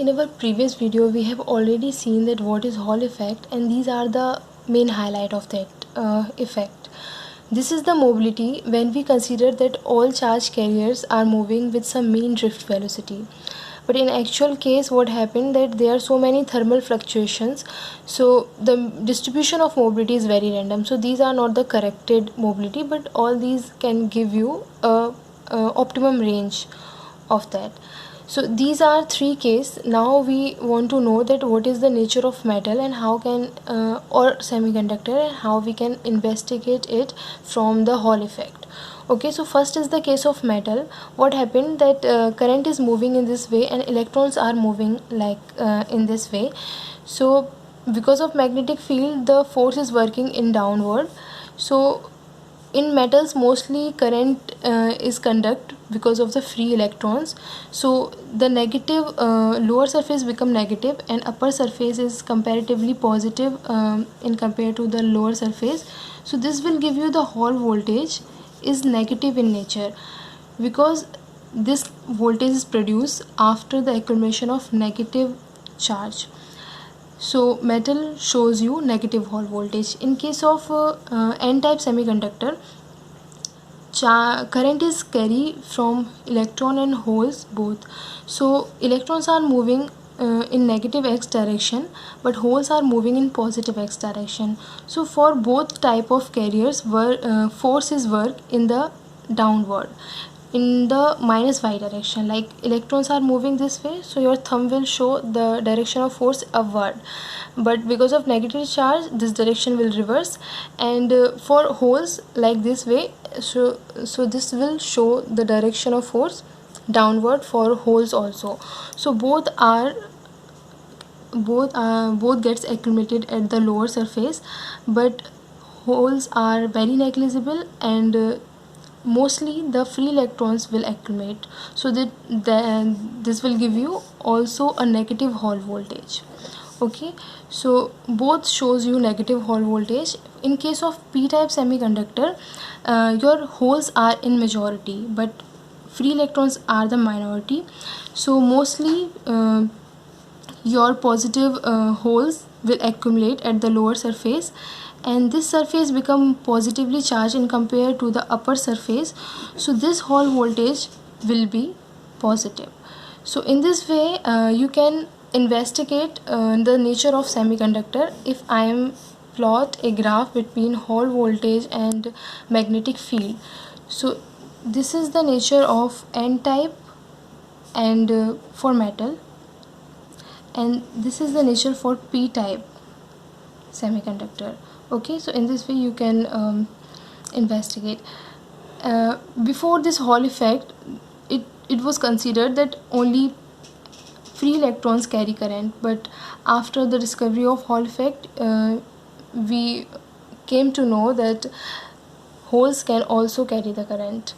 in our previous video we have already seen that what is Hall effect, and these are the main highlight of that effect. This is the mobility when we consider that all charge carriers are moving with some mean drift velocity. But in actual case what happened that there are so many thermal fluctuations, so the distribution of mobility is very random. So these are not the corrected mobility, but all these can give you a optimum range of that. So these are three cases. Now we want to know that what is the nature of metal and how can or semiconductor, and how we can investigate it from the Hall effect. Okay, so first is the case of metal. What happened that current is moving in this way and electrons are moving like in this way. So because of magnetic field the force is working in downward. So in metals mostly current is conduct because of the free electrons. So the negative lower surface become negative and upper surface is comparatively positive in compared to the lower surface. So this will give you the Hall voltage is negative in nature, because this voltage is produced after the accumulation of negative charge. So metal shows you negative Hall voltage. In case of n-type semiconductor, current is carried from electron and holes both. So electrons are moving in negative x direction, but holes are moving in positive x direction. So for both type of carriers forces work in the downward, in the minus y direction. Like electrons are moving this way, so your thumb will show the direction of force upward, but because of negative charge this direction will reverse. And for holes like this way, so this will show the direction of force downward for holes also. So both gets accumulated at the lower surface, but holes are very negligible, and mostly the free electrons will accumulate. So that this will give you also a negative Hall voltage. Okay, so both shows you negative Hall voltage. In case of p-type semiconductor, your holes are in majority but free electrons are the minority. So mostly your positive holes will accumulate at the lower surface, and this surface become positively charged in compared to the upper surface. So this Hall voltage will be positive. So in this way you can investigate the nature of semiconductor. If I am plot a graph between Hall voltage and magnetic field, so this is the nature of n-type and for metal, and this is the nature for p-type semiconductor. Okay, so in this way you can investigate. Before this Hall effect, it was considered that only free electrons carry current, but after the discovery of Hall effect we came to know that holes can also carry the current.